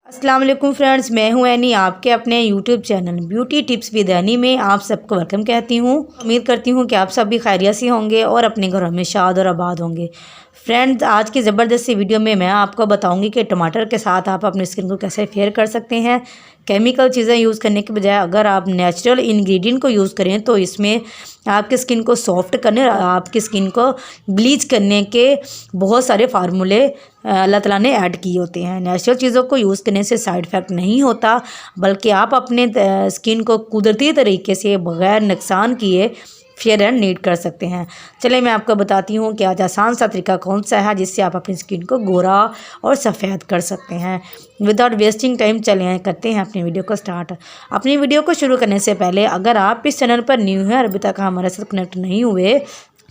अस्सलाम वालेकुम फ्रेंड्स, मैं हूं एनी, आपके अपने YouTube channel beauty tips with any में आप सबको वेलकम कहती हूं। उम्मीद करती हूं कि आप सब भी खैरियत से होंगे और अपने घरों में शाद और आबाद होंगे। फ्रेंड्स, आज की ज़बरदस्त वीडियो में मैं आपको बताऊंगी कि टमाटर के साथ आप अपनी स्किन को कैसे फेयर कर सकते हैं। केमिकल चीज़ें यूज़ करने के बजाय अगर आप नेचुरल इंग्रेडिएंट को यूज़ करें तो इसमें आपकी स्किन को सॉफ्ट करने, आपकी स्किन को ब्लीच करने के बहुत सारे फार्मूले अल्लाह ताला ने ऐड किए होते हैं। नेचुरल चीज़ों को यूज़ करने से साइड इफ़ेक्ट नहीं होता, बल्कि आप अपने स्किन को कुदरती तरीके से बग़ैर नुकसान किए फेयर एंड नीट कर सकते हैं। चलिए मैं आपको बताती हूँ कि आज आसान सा तरीका कौन सा है जिससे आप अपनी स्किन को गोरा और सफ़ेद कर सकते हैं विदाउट वेस्टिंग टाइम। चलिए करते हैं अपनी वीडियो को स्टार्ट। अपनी वीडियो को शुरू करने से पहले अगर आप इस चैनल पर न्यू हैं और अभी तक हमारे साथ कनेक्ट नहीं हुए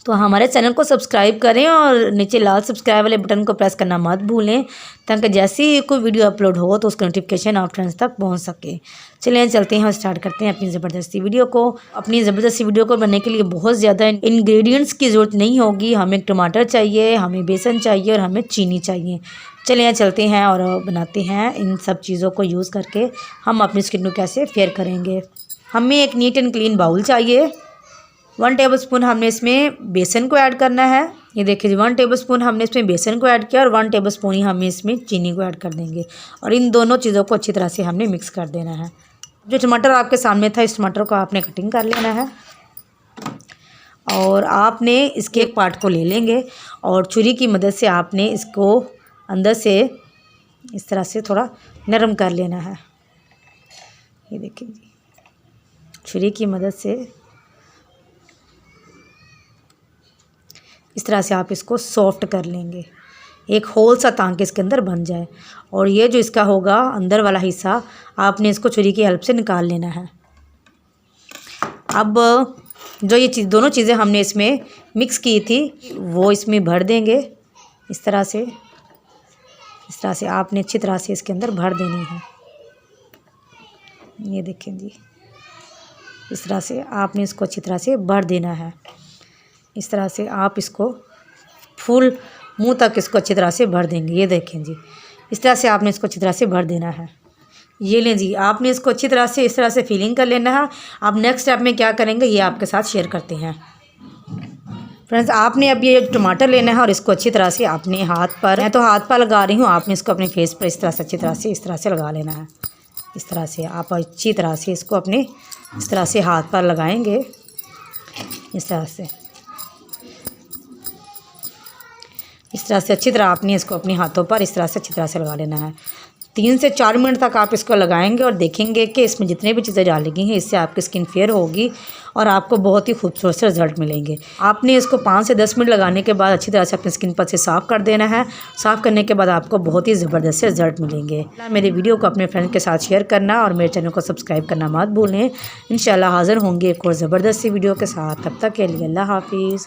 तो हमारे चैनल को सब्सक्राइब करें और नीचे लाल सब्सक्राइब वाले बटन को प्रेस करना मत भूलें, ताकि जैसे ही कोई वीडियो अपलोड हो तो उसका नोटिफिकेशन आप फ्रेंड्स तक पहुंच सके। चलिए चलते हैं और स्टार्ट करते हैं अपनी ज़बरदस्ती वीडियो को। अपनी ज़बरदस्ती वीडियो को बनने के लिए बहुत ज़्यादा इंग्रेडिएंट्स की ज़रूरत नहीं होगी। हमें टमाटर चाहिए, हमें बेसन चाहिए और हमें चीनी चाहिए। चलिए चलते हैं और बनाते हैं। इन सब चीज़ों को यूज़ करके हम अपनी स्किन को कैसे फेयर करेंगे। हमें एक नीट एंड क्लीन बाउल चाहिए। 1 टेबलस्पून हमने इसमें बेसन को ऐड करना है। ये देखिए 1 टेबलस्पून हमने इसमें बेसन को ऐड किया और 1 टेबलस्पून ही हमें इसमें चीनी को ऐड कर देंगे और इन दोनों चीज़ों को अच्छी तरह से हमने मिक्स कर देना है। जो टमाटर आपके सामने था, इस टमाटर को आपने कटिंग कर लेना है और आपने इसके एक पार्ट को ले लेंगे और छुरी की मदद से आपने इसको अंदर से इस तरह से थोड़ा नरम कर लेना है। ये देखिए जी, छुरी की मदद से इस तरह से आप इसको सॉफ्ट कर लेंगे, एक होल सा ताकि इसके अंदर बन जाए। और ये जो इसका होगा अंदर वाला हिस्सा, आपने इसको छुरी की हेल्प से निकाल लेना है। अब जो ये चीज़ दोनों चीज़ें हमने इसमें मिक्स की थी वो इसमें भर देंगे। इस तरह से आपने अच्छी तरह से इसके अंदर भर देनी है। ये देखें जी, इस तरह से आपने इसको अच्छी तरह से भर देना है। इस तरह से आप इसको फुल मुंह तक इसको अच्छी तरह से भर देंगे। ये देखें जी, इस तरह से आपने इसको अच्छी तरह से भर देना है। ये लें जी, आपने इसको अच्छी तरह से इस तरह से फिलिंग कर लेना है। अब नेक्स्ट स्टेप में क्या करेंगे ये आपके साथ शेयर करते हैं। फ्रेंड्स, आपने अब ये टमाटर लेना है और इसको अच्छी तरह से अपने हाथ पर, मैं तो हाथ पर लगा रही हूँ, आपने इसको अपने फेस पर इस तरह से अच्छी तरह से इस तरह से लगा लेना है। इस तरह से आप अच्छी तरह से इसको अपने इस तरह से हाथ पर लगाएंगे। इस तरह से अच्छी तरह आपने इसको अपने हाथों पर इस तरह से अच्छी तरह से लगा लेना है। 3 से 4 मिनट तक आप इसको लगाएंगे और देखेंगे कि इसमें जितने भी चीज़ें डाली गई हैं इससे आपकी स्किन फेयर होगी और आपको बहुत ही खूबसूरत से रिजल्ट मिलेंगे। आपने इसको 5 से 10 मिनट लगाने के बाद अच्छी तरह से अपनी स्किन पर से साफ़ कर देना है। साफ़ करने के बाद आपको बहुत ही ज़बरदस्त से रिजल्ट मिलेंगे। मेरे वीडियो को अपने फ्रेंड के साथ शेयर करना और मेरे चैनल को सब्सक्राइब करना मत भूलें। इंशाल्लाह हाज़िर होंगे एक और ज़बरदस्त सी वीडियो के साथ। तब तक के लिए अल्लाह हाफिज़।